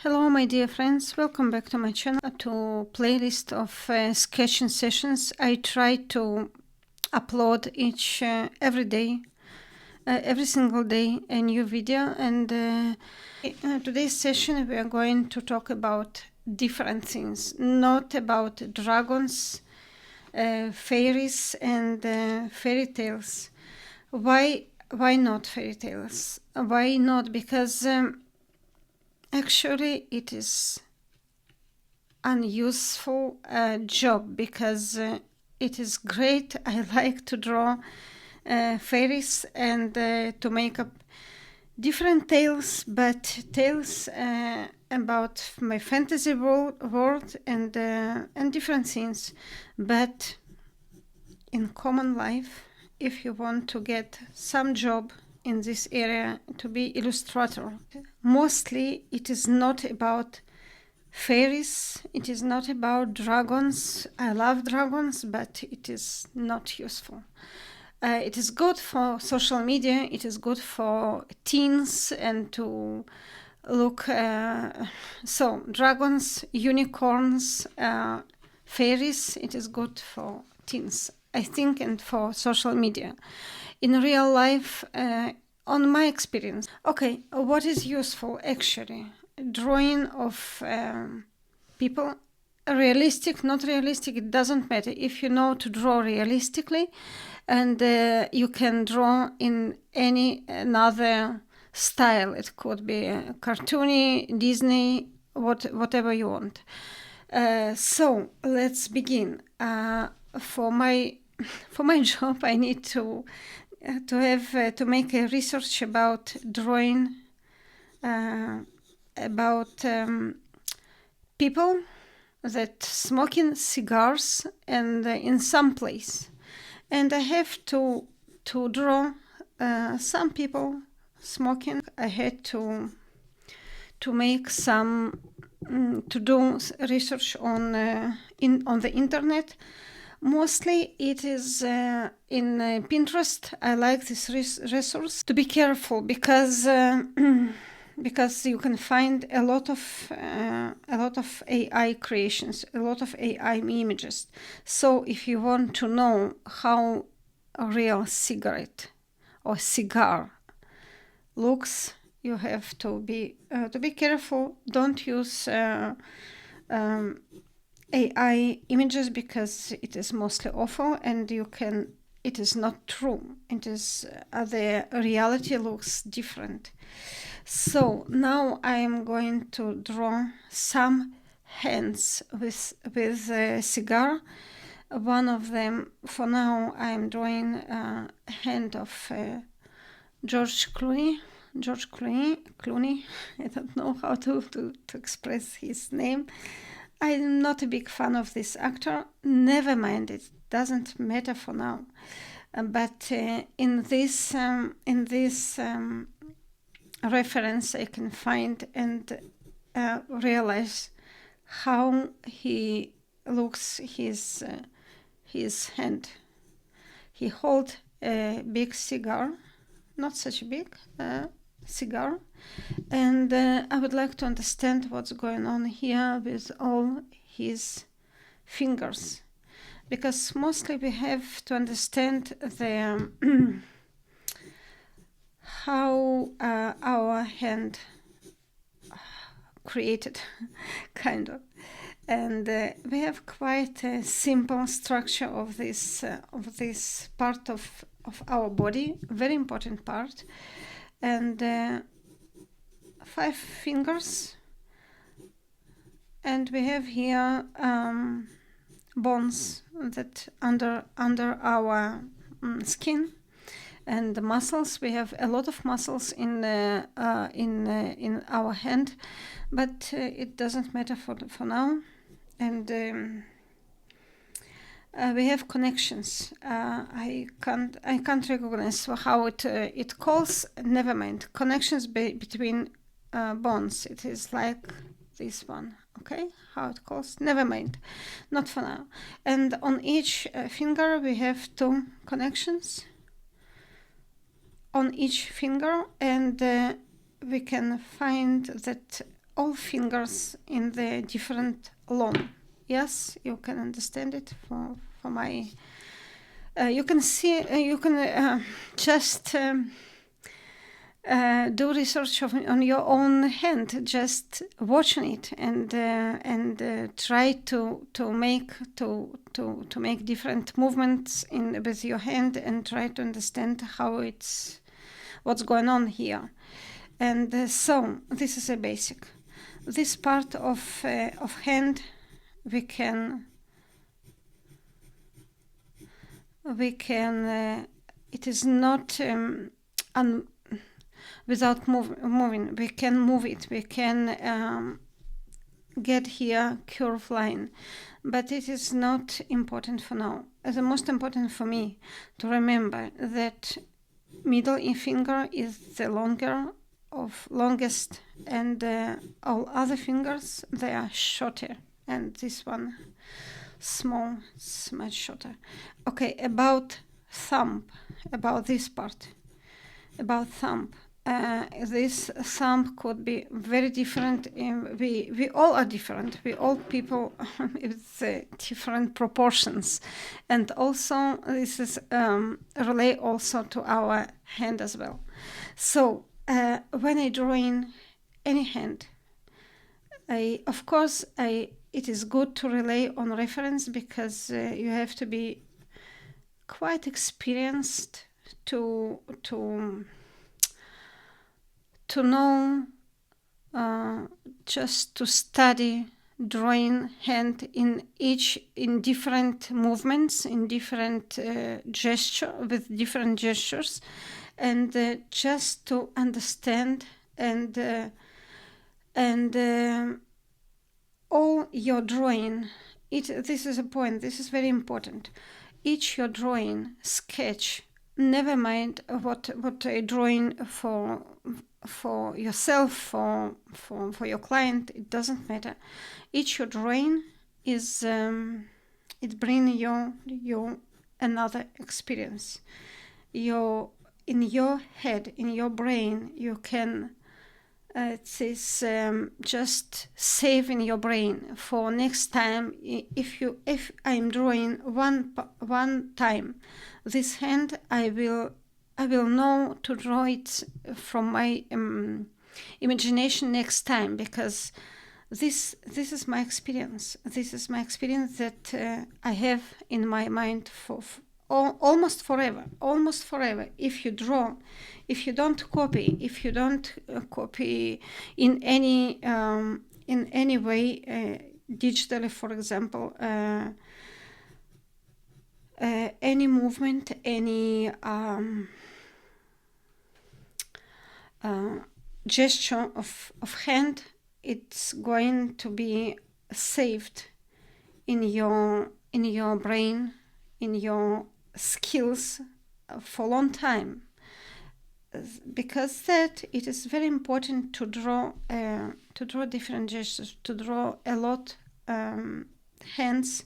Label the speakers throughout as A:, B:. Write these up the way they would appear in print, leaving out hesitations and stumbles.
A: Hello my dear friends, welcome back to my channel, to playlist of sketching sessions. I try to upload every day, every single day, a new video, and in today's session we are going to talk about different things, not about dragons, fairies and fairy tales. Why not fairy tales? Why not? Because actually it is unuseful job, because it is great. I like to draw fairies and to make up different tales, but tales about my fantasy world and different things. But in common life, if you want to get some job in this area, to be illustrator, mostly it is not about fairies, it is not about dragons. I love dragons, but it is not useful. It is good for social media, it is good for teens and to look, so dragons, unicorns, fairies, it is good for teens, I think, and for social media. In real life, on my experience, okay, what is useful actually? Drawing of people, realistic, not realistic, it doesn't matter. If you know to draw realistically, and you can draw in any another style, it could be cartoony, Disney, whatever you want. So let's begin. For my job, I need to make a research about drawing about people that smoking cigars and in some place, and I have to draw some people smoking. I had to make some to do research on the internet. Mostly it is in Pinterest. I like this resource. To be careful, because because you can find a lot of AI creations, a lot of AI images. So if you want to know how a real cigarette or cigar looks, you have to be careful. Don't use AI images, because it is mostly awful, and it is not true. It is the reality looks different. So now I am going to draw some hands with a cigar. One of them, for now, I am drawing a hand of George Clooney. I don't know how to express his name. I'm not a big fan of this actor. Never mind, it doesn't matter for now. But in this reference, I can find and realize how he looks, his hand. He holds a big cigar, not such a big cigar, and I would like to understand what's going on here with all his fingers, because mostly we have to understand the how our hand created kind of, and we have quite a simple structure of this part of our body, very important part, and 5 fingers, and we have here bones that under our skin, and the muscles. We have a lot of muscles in our hand, but it doesn't matter for now. And we have connections. I can't recognize how it calls. Never mind. Connections between bones. It is like this one. Okay, how it calls. Never mind. Not for now. And on each finger we have 2 connections. On each finger, and we can find that all fingers in the different long. Yes, you can understand it for my. You can see. You can just. Do research on your own hand, just watching it and try to make different movements with your hand and try to understand what's going on here. And so this is a basic. This part of hand we can it is not without moving. We can move it. We can get here curve line, but it is not important for now. The most important for me to remember that middle finger is the longest, and all other fingers, they are shorter, and this one small, it's much shorter. Okay, about thumb, about this part, about thumb. This thumb could be very different. We all are different. We all people with different proportions, and also this is relate also to our hand as well. So when I draw in any hand, of course it is good to rely on reference, because you have to be quite experienced to know, just to study drawing hand in different movements, in different with different gestures, and just to understand and all your drawing. This is a point. This is very important. Each your drawing, sketch. Never mind what a drawing for yourself, for your client, it doesn't matter. Each your drawing is it brings you another experience. In your head, in your brain, you can just save in your brain for next time. If I'm drawing one time this hand, I will know to draw it from my imagination next time, because this is my experience. This is my experience that I have in my mind for almost forever. Almost forever. If you draw, if you don't copy, in any way, digitally, for example, any movement, any gesture of hand, it's going to be saved in your brain, in your skills for a long time. Because that it is very important to draw different gestures, to draw a lot hands,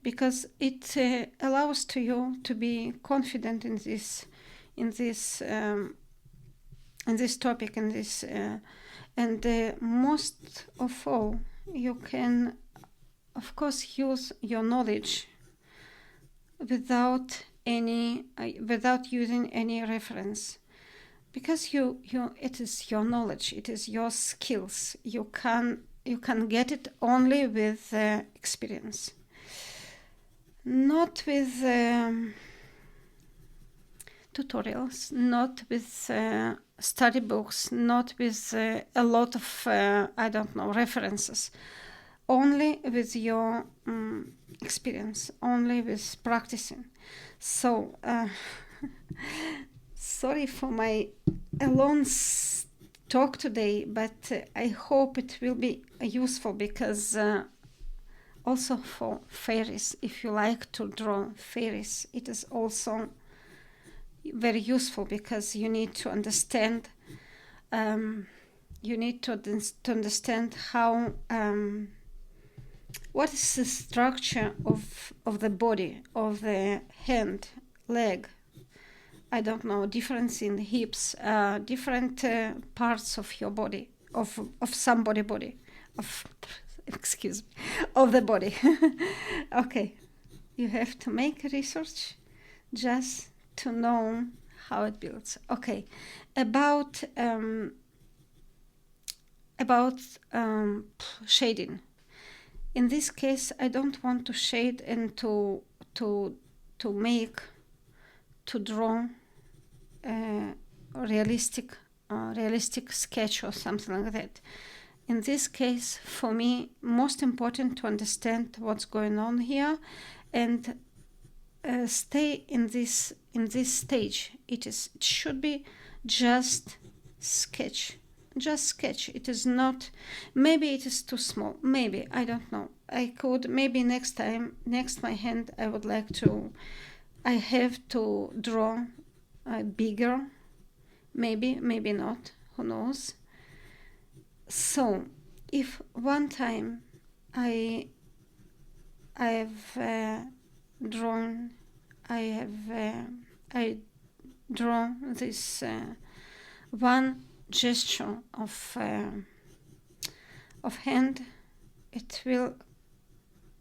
A: because it allows to you to be confident in this topic, and most of all, you can of course use your knowledge without using any reference, because it is your knowledge, it is your skills. You can get it only with experience, not with tutorials, not with study books, not with a lot of references, only with your experience, only with practicing. So sorry for my alone talk today, but I hope it will be useful, because also for fairies, if you like to draw fairies, it is also very useful, because you need to understand understand how what is the structure of the body, of the hand, leg, difference in the hips, different parts of your body. of somebody body, of excuse me, of the body. Okay, you have to make research just to know how it builds. Okay, about shading. In this case, I don't want to shade and to make, to draw a realistic sketch or something like that. In this case, for me, most important to understand what's going on here and stay in this stage. It should be just sketch. Just sketch. It is not, maybe it is too small, maybe, I don't know. I could, maybe next time, next my hand, I would like to, I have to draw bigger, maybe not, who knows. So if one time I have drawn, I draw this one gesture of hand, it will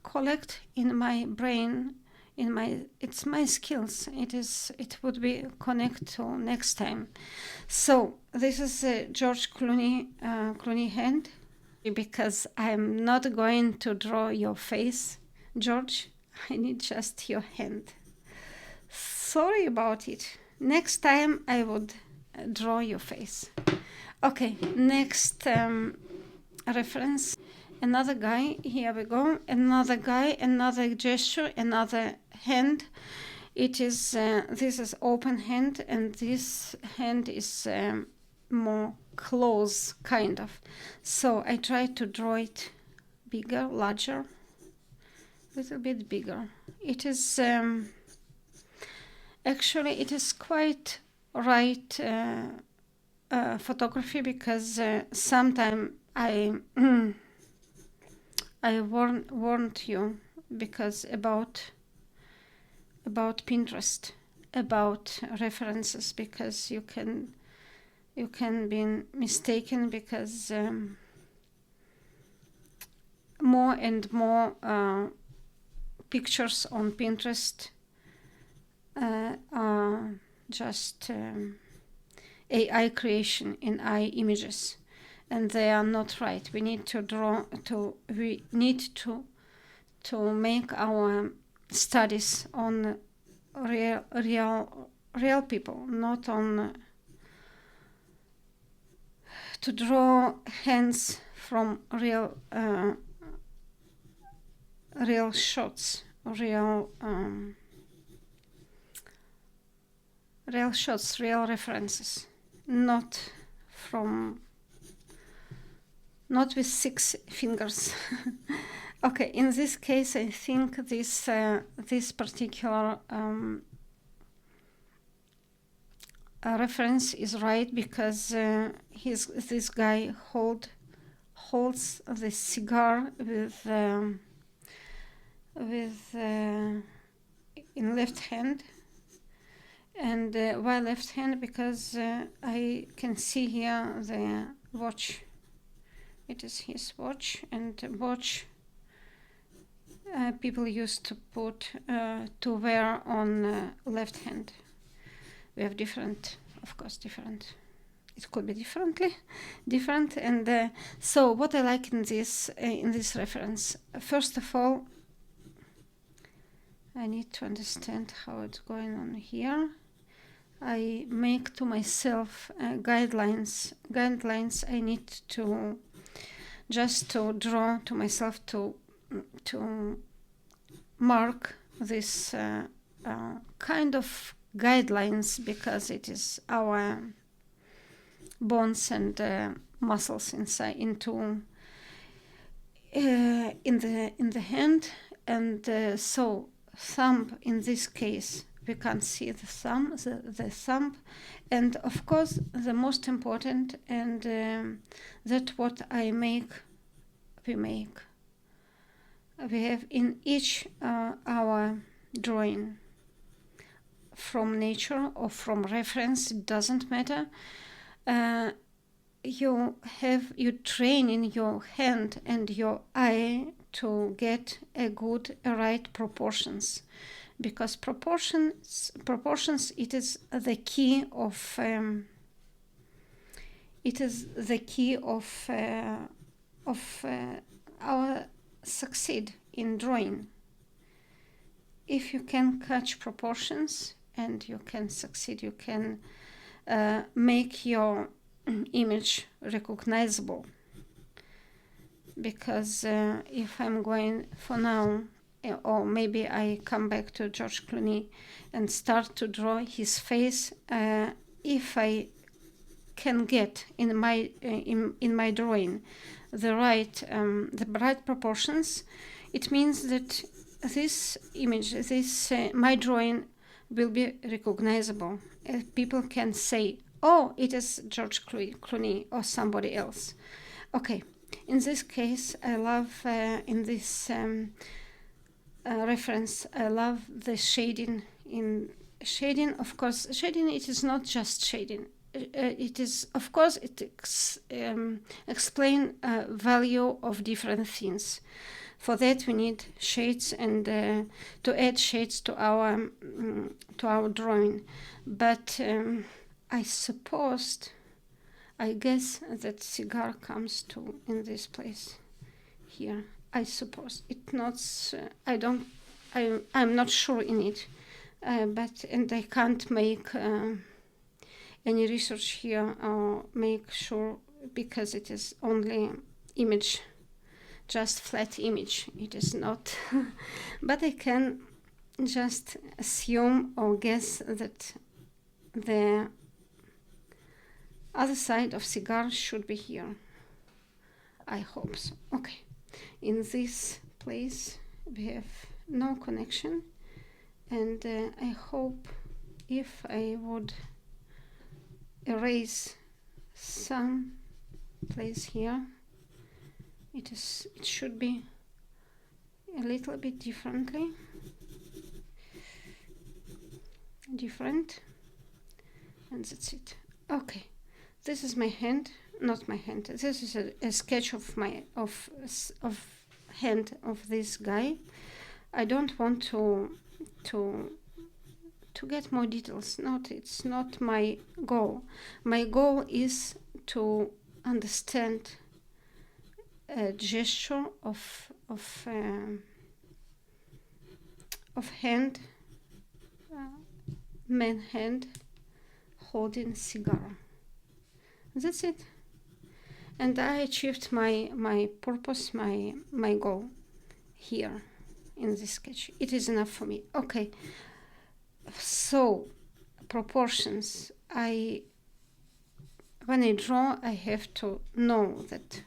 A: collect in my brain, in my, it's my skills, it would be connect to next time. So this is George Clooney hand, because I'm not going to draw your face, George. I need just your hand. Sorry about it. Next time I would draw your face. Okay, next reference. Another guy, here we go. Another guy, another gesture, another hand. It is, this is open hand, and this hand is more close, kind of. So I try to draw it bigger, larger, a little bit bigger. It is, actually, it is quite right photography, because sometime I I warned you because about Pinterest, about references, because you can be mistaken, because more and more pictures on Pinterest are just AI creation in AI images, and they are not right. We need to draw, we need to make our studies on real people, not on to draw hands from real shots, real shots, real references, not with 6 fingers. Okay, in this case, I think this particular reference is right, because this guy holds the cigar with in left hand, and why left hand? Because I can see here the watch. It is his watch, and watch people used to put to wear on left hand. We have different, of course, different. It could be different, and so what I like in this reference, first of all, I need to understand how it's going on here. I make to myself guidelines. I need to just to draw to myself to mark this kind of guidelines, because it is our bones and muscles inside in the hand, and so thumb, in this case we can see the thumb, the thumb, and of course the most important, and that what we have in each our drawing, from nature or from reference, it doesn't matter. you train in your hand and your eye to get a right proportions, because proportions it is the key of our succeed in drawing. If you can catch proportions and you can succeed, you can make your image recognizable. Because if I'm going for now, or maybe I come back to George Clooney and start to draw his face, if I can get in my drawing the right proportions, it means that this image, my drawing will be recognizable. People can say, oh, it is George Clooney or somebody else. Okay, in this case, I love, in this reference, I love the shading. In shading, of course, shading, it is not just shading. It is, of course, it explain value of different things. For that, we need shades and to add shades to our drawing. But I guess that cigar comes to in this place here. I suppose it not. I'm not sure in it, and I can't make any research here or make sure, because it is only image, just flat image. It is not, but I can just assume or guess that the other side of cigar should be here. I hope so. Okay, in this place we have no connection, and I hope if I would erase some place here, it should be a little bit different, and that's it. Okay, this is my hand, not my hand. This is a sketch of my hand of this guy. I don't want to get more details. It's not my goal. My goal is to understand a gesture of hand, man hand holding cigar. That's it. And I achieved my purpose, my goal here in this sketch. It is enough for me. Okay. So proportions. When I draw, I have to know that,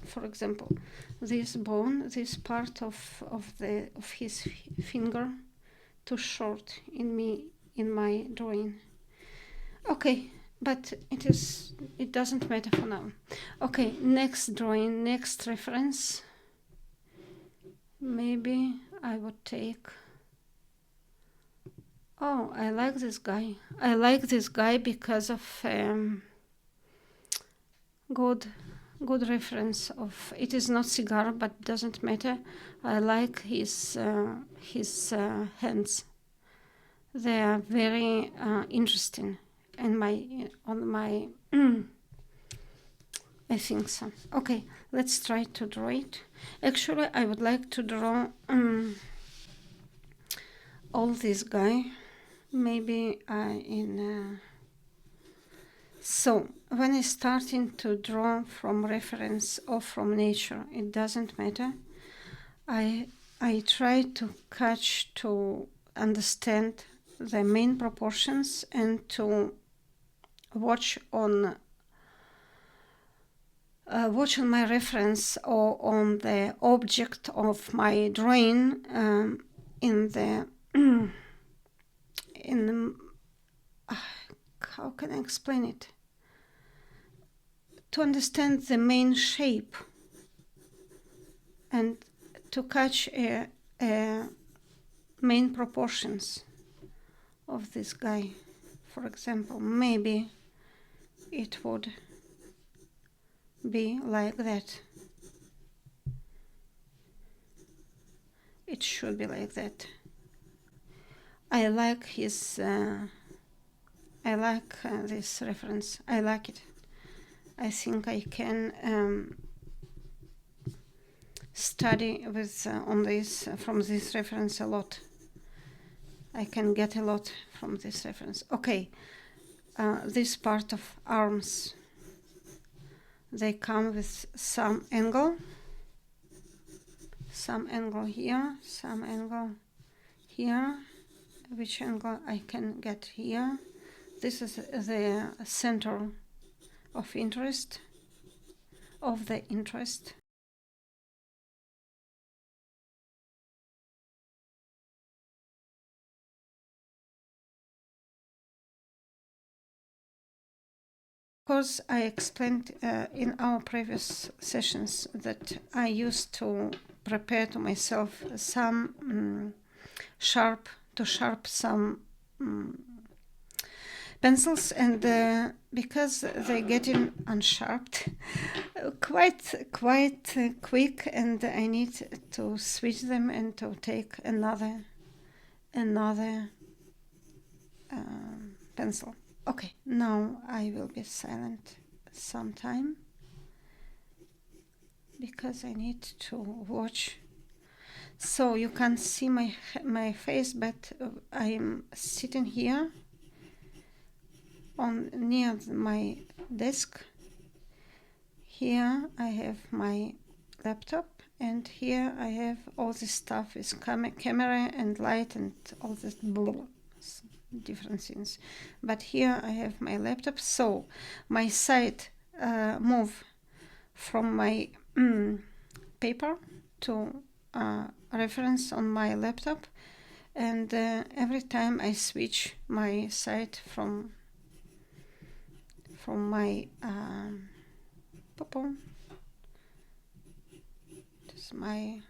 A: for example, this bone, this part of his finger, too short in my drawing. Okay, but it doesn't matter for now. Okay, next drawing, next reference. Maybe I would take. Oh, I like this guy. I like this guy because of good reference of. It is not cigar, but doesn't matter. I like his hands. They are very interesting, and on my. I think so. Okay, let's try to draw it. Actually, I would like to draw all this guy. Maybe so when I starting to draw from reference or from nature, it doesn't matter. I try to understand the main proportions and to watch on my reference or on the object of my drawing how can I explain it? To understand the main shape and to catch main proportions of this guy. For example, maybe it would be like that. It should be like that. I like his this reference. I like it. I think I can study with on this from this reference a lot. I can get a lot from this reference. Okay, this part of arms, they come with some angle here, some angle here. Which angle I can get here? This is the center of interest of the interest. Of course, I explained in our previous sessions that I used to prepare to myself some sharp some pencils, and because they getting unsharped quite quick, and I need to switch them and to take another pencil. Okay, now I will be silent sometime because I need to watch. So you can't see my face, but I'm sitting here on near my desk. Here I have my laptop, and here I have all this stuff with camera and light and all this different things. But here I have my laptop, so my side move from my paper to reference on my laptop, and every time I switch my side from my just my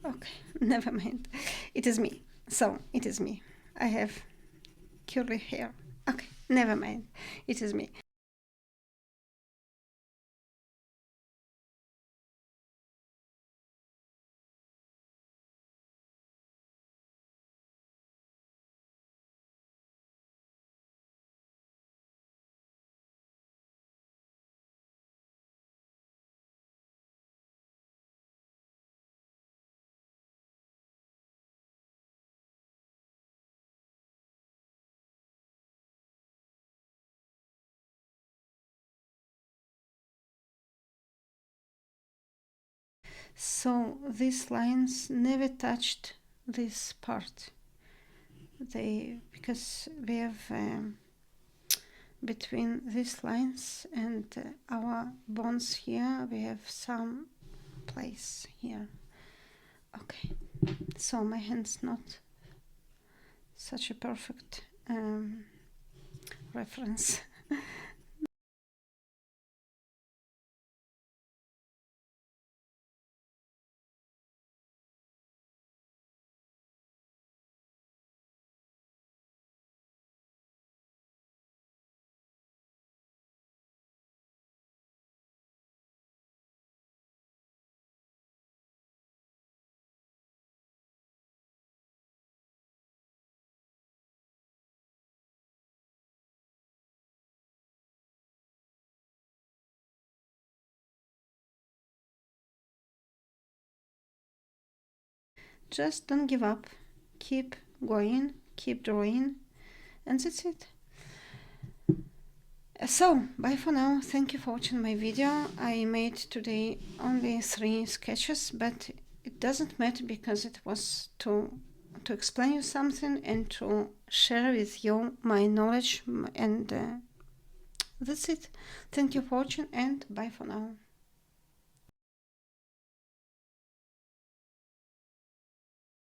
A: okay, never mind, it is me. So it is me. I have curly hair. Okay, never mind, it is me. So these lines never touched this part. Because we have between these lines and our bones here, we have some place here. Okay, so my hand's not such a perfect reference. Just don't give up, keep going, keep drawing, and that's it. So bye for now. Thank you for watching my video. I made today only 3 sketches, but it doesn't matter because it was to explain you something and to share with you my knowledge, and that's it. Thank you for watching, and bye for now.